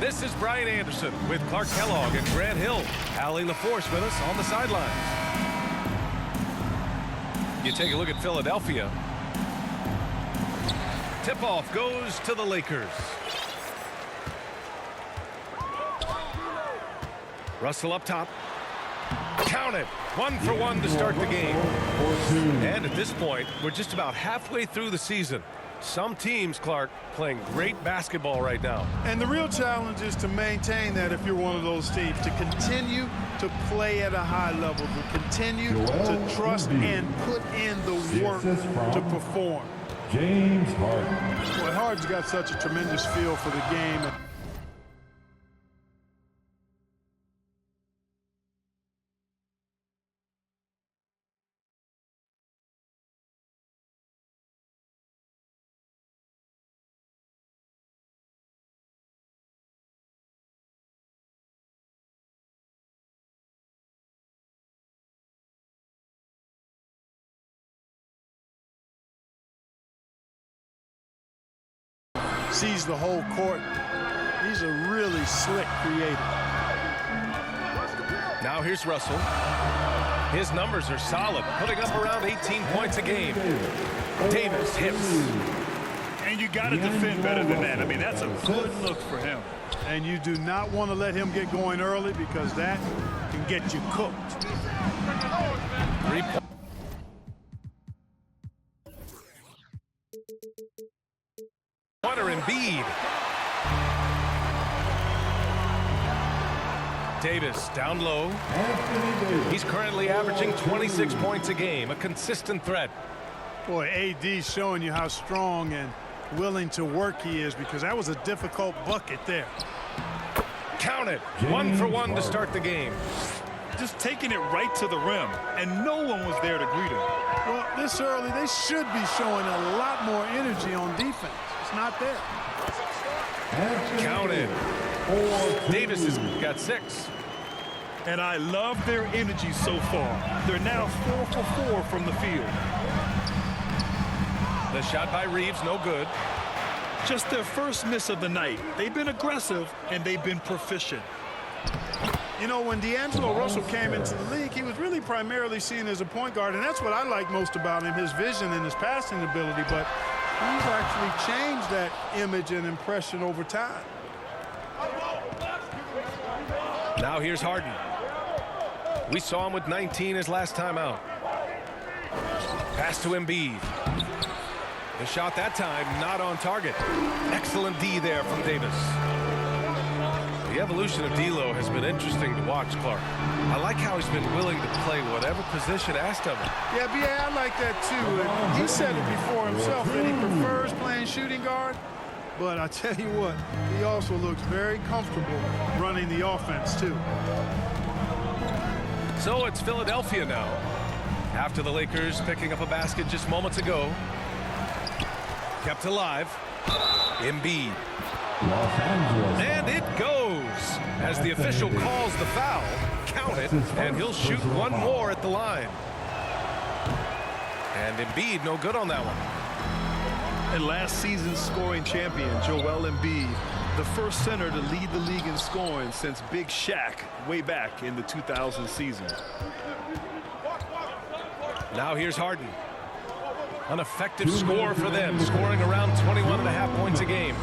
This is Brian Anderson with Clark Kellogg and Grant Hill allying the force with us on the sidelines. You take a look at Philadelphia. Tip-off goes to the Lakers. Russell up top. Count it. 1 for 1 to start the game. And at this point, we're just about halfway through the season. Some teams, Clark, playing great basketball right now. And the real challenge is to maintain that if you're one of those teams, to continue to play at a high level, to continue to trust and put in the work to perform. James Harden. Well, Harden's got such a tremendous feel for the game. Sees the whole court. He's a really slick creator. Now here's Russell. His numbers are solid, putting up around 18 points a game. Davis hits. And you got to defend better than that. I mean, that's a good look for him. And you do not want to let him get going early because that can get you cooked. 3 points. Embiid. Davis down low. He's currently averaging 26 points a game, a consistent threat. Boy, AD's showing you how strong and willing to work he is because that was a difficult bucket there. Count it. 1 for 1 to start the game. Just taking it right to the rim, and no one was there to greet him. Well, this early, they should be showing a lot more energy on defense. It's not there. Count it. Davis has got 6. And I love their energy so far. They're now 4 for 4 from the field. The shot by Reeves, no good. Just their first miss of the night. They've been aggressive, and they've been proficient. You know, when D'Angelo Russell came into the league, he was really primarily seen as a point guard, and that's what I like most about him, his vision and his passing ability, but he's actually changed that image and impression over time. Now here's Harden. We saw him with 19 his last time out. Pass to Embiid. The shot that time not on target. Excellent D there from Davis. The evolution of D'Lo has been interesting to watch, Clark. I like how he's been willing to play whatever position asked of him. Yeah, B.A., I like that too. And he said it before himself that he prefers playing shooting guard. But I tell you what, he also looks very comfortable running the offense too. So it's Philadelphia now. After the Lakers picking up a basket just moments ago. Kept alive. Embiid. And it goes as the official calls the foul. Count it, and he'll shoot one more at the line. And Embiid no good on that one. And last season's scoring champion, Joel Embiid, the first center to lead the league in scoring since Big Shaq way back in the 2000 season. Now here's Harden. An effective score for them, scoring around 21.5 points a game.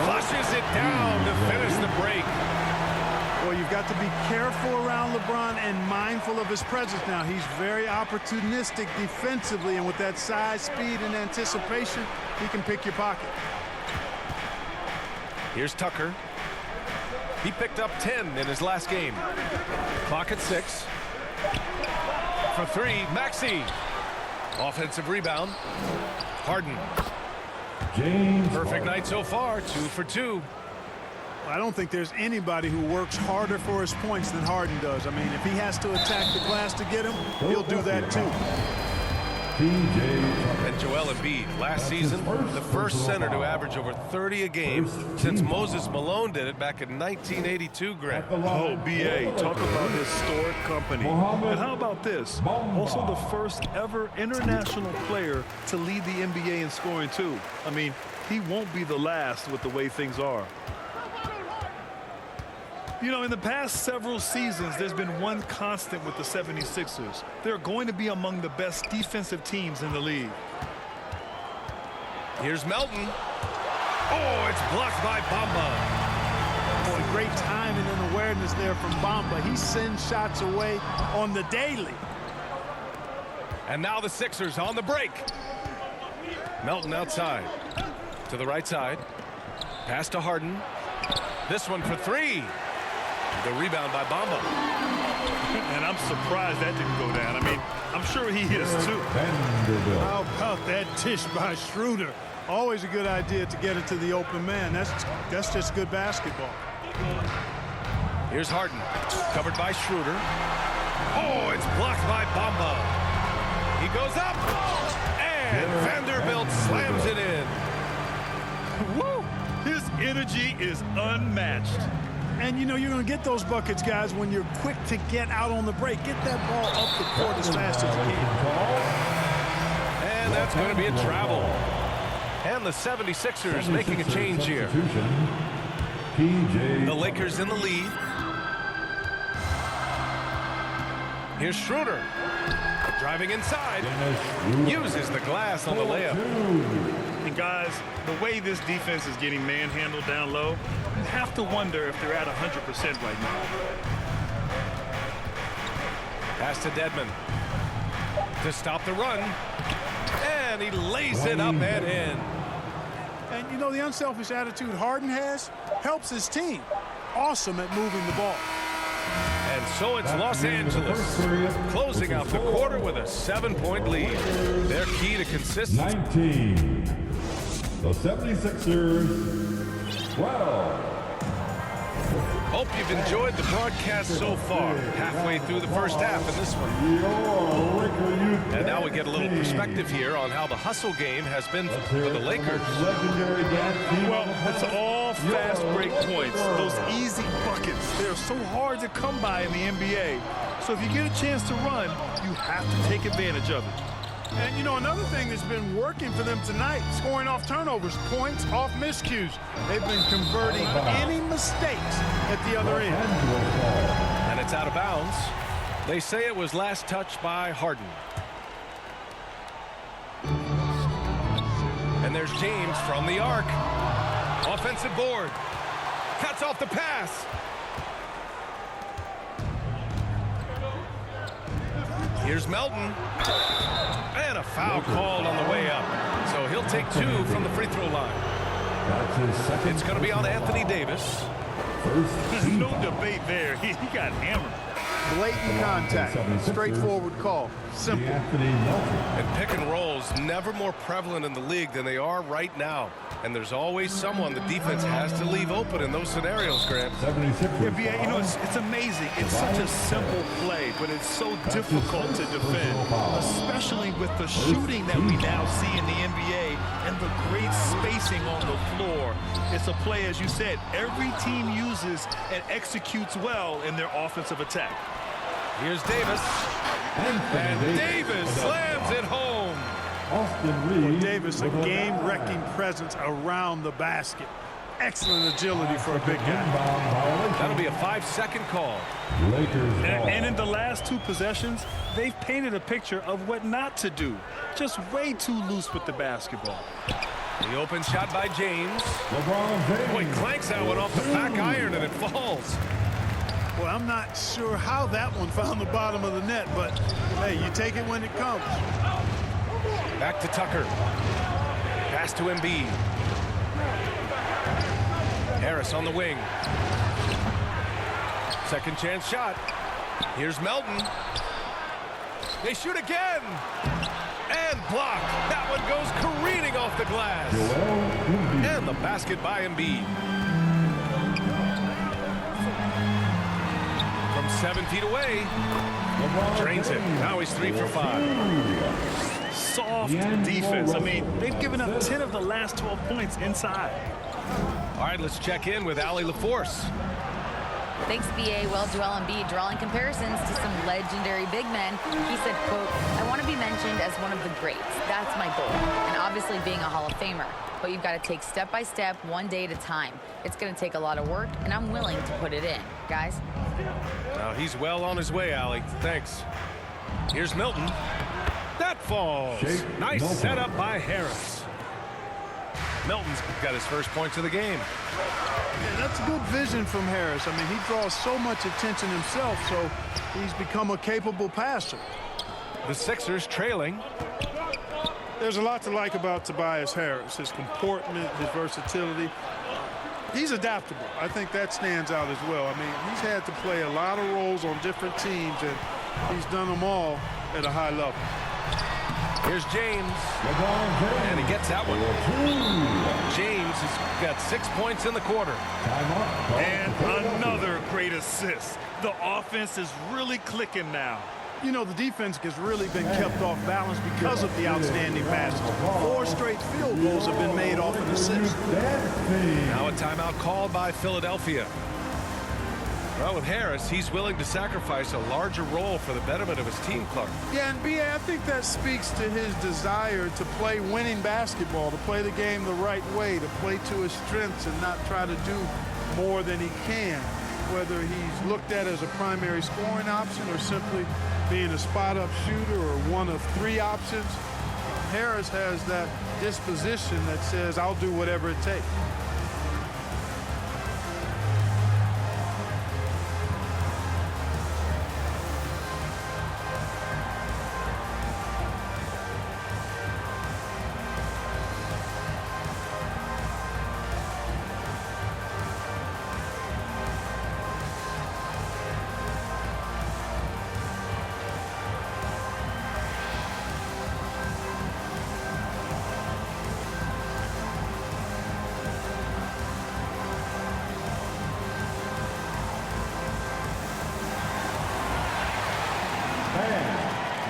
Flushes it down to finish the break. Well, you've got to be careful around LeBron and mindful of his presence now. He's very opportunistic defensively, and with that size, speed, and anticipation, he can pick your pocket. Here's Tucker. He picked up 10 in his last game. Clock at 6. For 3, Maxey. Offensive rebound. Harden. Perfect night so far, 2 for 2. I don't think there's anybody who works harder for his points than Harden does. I mean, if he has to attack the glass to get him, he'll do that too. And Joel Embiid, last season, the first center to average over 30 a game since Moses Malone did it back in 1982, Grant. Oh, B.A., talk about historic company. And how about this? Also the first ever international player to lead the NBA in scoring, too. I mean, he won't be the last with the way things are. You know, in the past several seasons, there's been one constant with the 76ers. They're going to be among the best defensive teams in the league. Here's Melton. Oh, it's blocked by Bamba. Boy, great timing and awareness there from Bamba. He sends shots away on the daily. And now the Sixers on the break. Melton outside. To the right side. Pass to Harden. This one for three. The rebound by Bamba. And I'm surprised that didn't go down. I mean, I'm sure he is too. How about that dish by Schroeder? Always a good idea to get it to the open man. That's just good basketball. Here's Harden. Covered by Schroeder. Oh, it's blocked by Bamba. He goes up. And Vanderbilt slams it in. Woo! His energy is unmatched. And, you know, you're going to get those buckets, guys, when you're quick to get out on the break. Get that ball up the court as fast as you can. And that's going to be a travel. And the 76ers making a change here. The Lakers in the lead. Here's Schroeder. Driving inside. Uses the glass on the layup. And guys, the way this defense is getting manhandled down low, you have to wonder if they're at 100% right now. Pass to Dedmon to stop the run. And he lays it up and in. And, you know, the unselfish attitude Harden has helps his team. Awesome at moving the ball. And so it's Los Angeles closing out the quarter with a 7-point lead. Their key to consistency. 19. The 76ers, 12. Hope you've enjoyed the broadcast so far. Halfway through the first half in this one. And now we get a little perspective here on how the hustle game has been for the Lakers. Well, it's all fast break points. Those easy buckets. They're so hard to come by in the NBA. So if you get a chance to run, you have to take advantage of it. And, you know, another thing that's been working for them tonight, scoring off turnovers, points off miscues. They've been converting any mistakes at the other end. And it's out of bounds. They say it was last touched by Harden. And there's James from the arc. Offensive board. Cuts off the pass. Here's Melton. And a foul called on the way up. So he'll take two from the free throw line. It's going to be on Anthony Davis. There's no debate there. He got hammered. Blatant contact. Straightforward call. Simple. And pick and rolls never more prevalent in the league than they are right now. And there's always someone the defense has to leave open in those scenarios, Grant. Yeah, B.A., you know, it's amazing. It's such a simple play, but it's so difficult to defend, especially with the shooting that we now see in the NBA and the great spacing on the floor. It's a play, as you said, every team uses and executes well in their offensive attack. Here's Davis. And Davis slams it home. Well, Davis, a game-wrecking presence around the basket. Excellent agility for a big guy. That'll be a 5-second call. And in the last two possessions, they've painted a picture of what not to do. Just way too loose with the basketball. The open shot by James. Boy, clanks that one off the back iron and it falls. Well, I'm not sure how that one found the bottom of the net, but, hey, you take it when it comes. Back to Tucker. Pass to Embiid. Harris on the wing. Second chance shot. Here's Melton. They shoot again. And block. That one goes careening off the glass. And the basket by Embiid. From 7 feet away. Drains it. Now he's 3 for 5. soft defense. I mean, they've given up 10 of the last 12 points inside. All right, let's check in with Allie LaForce. Thanks, B.A. Well, Joel Embiid drawing comparisons to some legendary big men. He said, quote, "I want to be mentioned as one of the greats. That's my goal." And obviously being a Hall of Famer. But you've got to take step by step, one day at a time. It's going to take a lot of work, and I'm willing to put it in. Guys? Now he's well on his way, Allie. Thanks. Here's Milton. That falls. Nice setup by Harris. Milton's got his first points of the game. Yeah, that's good vision from Harris. I mean, he draws so much attention himself, so he's become a capable passer. The Sixers trailing. There's a lot to like about Tobias Harris, his comportment, his versatility. He's adaptable. I think that stands out as well. I mean, he's had to play a lot of roles on different teams, and he's done them all at a high level. Here's James. And he gets that one. James has got 6 points in the quarter. And another great assist. The offense is really clicking now. You know, the defense has really been kept off balance because of the outstanding passes. 4 straight field goals have been made off an assist. Now a timeout called by Philadelphia. Well, with Harris, he's willing to sacrifice a larger role for the betterment of his team, Clark. Yeah, and B.A., I think that speaks to his desire to play winning basketball, to play the game the right way, to play to his strengths and not try to do more than he can, whether he's looked at as a primary scoring option or simply being a spot-up shooter or one of 3 options. Harris has that disposition that says, I'll do whatever it takes.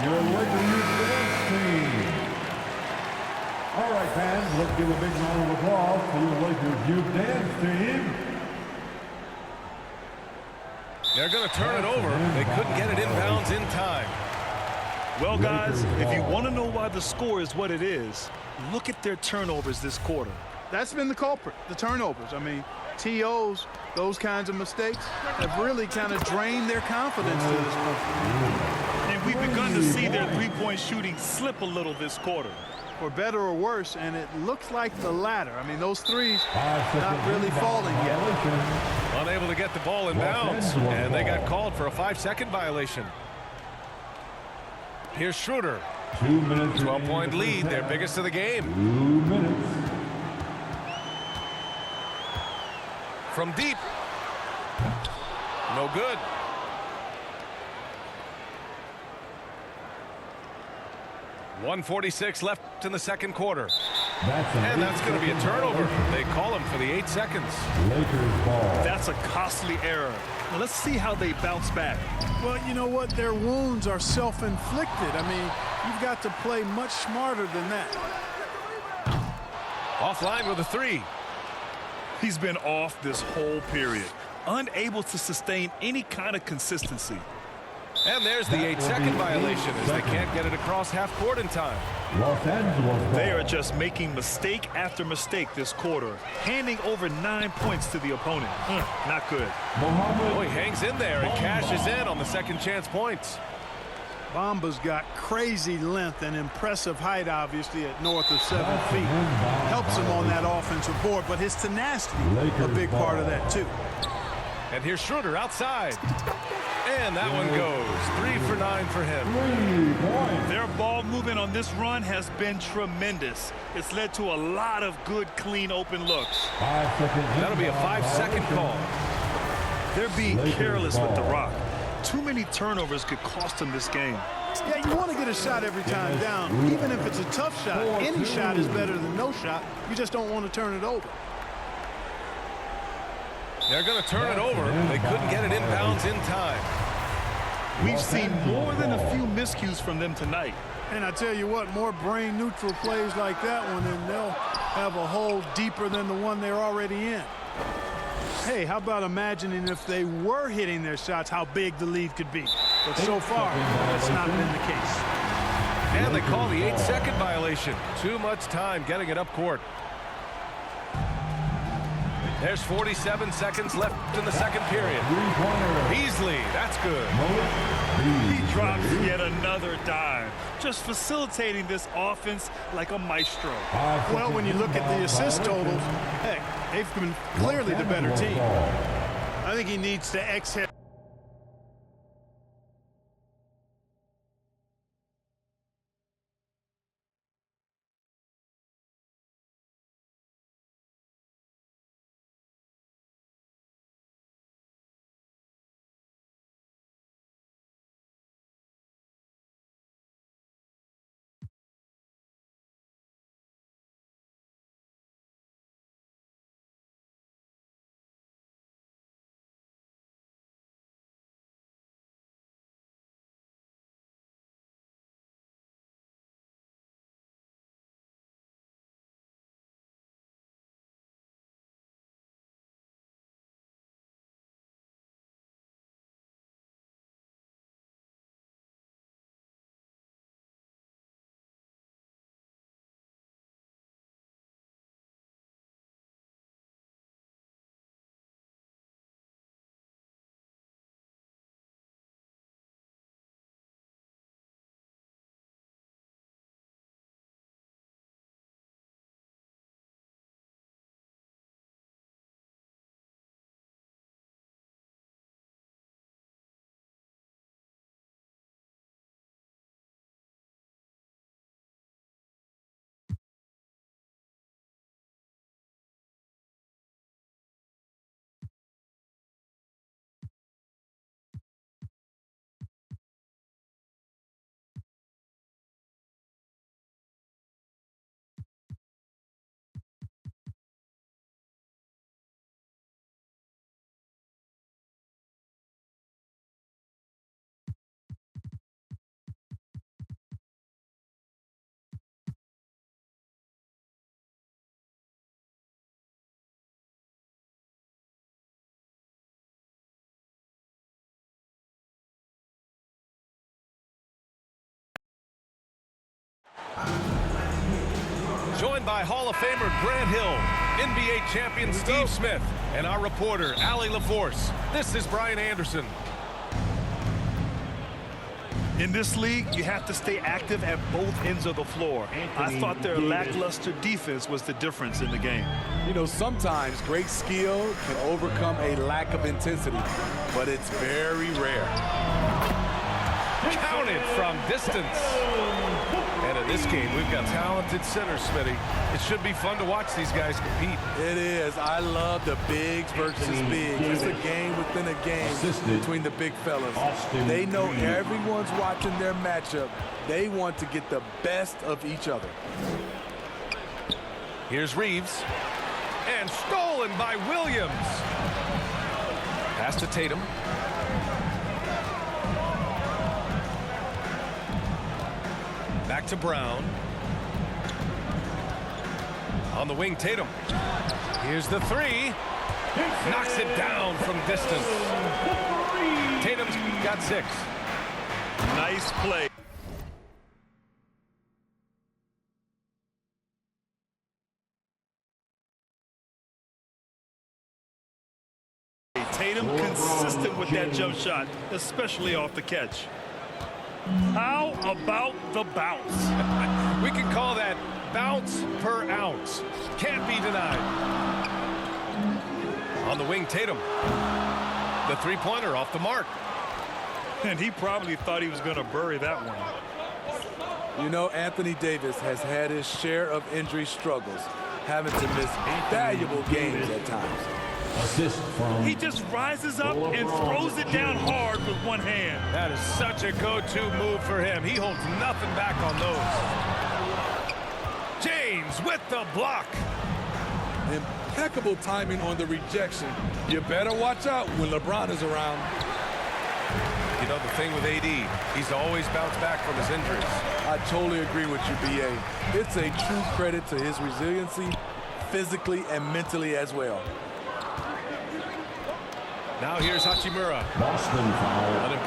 Your Lakers dance team. All right, fans, let's give a big round of applause for your Lakers youth dance team. They're going to turn it over. They couldn't get it inbounds in time. Well, guys, if you want to know why the score is what it is, look at their turnovers this quarter. That's been the culprit, the turnovers. I mean, TOs, those kinds of mistakes have really kind of drained their confidence to this point. And we've begun to see their three-point shooting slip a little this quarter. For better or worse, and it looks like the latter. I mean, those threes not really falling yet. Unable to get the ball in bounds, and they got called for a 5-second violation. Here's Schroeder. 2 minutes. 12-point lead, their biggest of the game. 2 minutes. From deep. No good. .146 left in the second quarter. And that's going to be a turnover. They call him for the 8 seconds. Lakers ball. That's a costly error. Now let's see how they bounce back. Well, you know what? Their wounds are self-inflicted. I mean, you've got to play much smarter than that. Offline with a 3. He's been off this whole period, unable to sustain any kind of consistency. And there's the 8-second violation as they can't get it across half court in time. Los Angeles ball. They are just making mistake after mistake this quarter, handing over 9 points to the opponent. Not good. Oh, he hangs in there and cashes in on the second chance points. Bamba's got crazy length and impressive height, obviously, at north of 7 feet. Helps him on that offensive board, but his tenacity, a big part of that, too. And here's Schroeder outside. And that one goes. 3 for 9 for him. Their ball movement on this run has been tremendous. It's led to a lot of good, clean, open looks. That'll be a 5-second call. They're being careless with the rock. Too many turnovers could cost them this game. Yeah, you want to get a shot every time down. Even if it's a tough shot, any shot is better than no shot. You just don't want to turn it over. They're going to turn it over. They couldn't get it inbounds in time. We've seen more than a few miscues from them tonight. And I tell you what, more brain-neutral plays like that one, and they'll have a hole deeper than the one they're already in. Hey, how about imagining if they were hitting their shots, how big the lead could be? But so far, that's not been the case. And they call the 8-second violation. Too much time getting it up court. There's 47 seconds left in the second period. Beasley, that's good. He drops yet another dime, just facilitating this offense like a maestro. Well, when you look at the assist totals, heck, they've been clearly the better team. I think he needs to exhale. Joined by Hall of Famer Grant Hill, NBA champion Steve Smith, and our reporter, Allie LaForce. This is Brian Anderson. In this league, you have to stay active at both ends of the floor. I thought their lackluster defense was the difference in the game. You know, sometimes great skill can overcome a lack of intensity, but it's very rare. Counted from distance. And in this game, we've got talented centers, Smitty. It should be fun to watch these guys compete. It is. I love the bigs versus bigs. It's a game within a game between the big fellas. They know everyone's watching their matchup. They want to get the best of each other. Here's Reeves. And stolen by Williams. Pass to Tatum. Back to Brown. On the wing, Tatum. Here's the three. Knocks it down from distance. Tatum's got 6. Nice play. Tatum consistent with that jump shot, especially off the catch. How about the bounce? We can call that bounce per ounce. Can't be denied. On the wing, Tatum. The three-pointer off the mark. And he probably thought he was going to bury that one. You know, Anthony Davis has had his share of injury struggles, having to miss valuable games at times. He just rises up and throws it down hard with one hand. That is such a go-to move for him. He holds nothing back on those. James with the block. Impeccable timing on the rejection. You better watch out when LeBron is around. You know, the thing with AD, he's always bounced back from his injuries. I totally agree with you, B.A. It's a true credit to his resiliency, physically and mentally as well. Now here's Hachimura. Boston foul.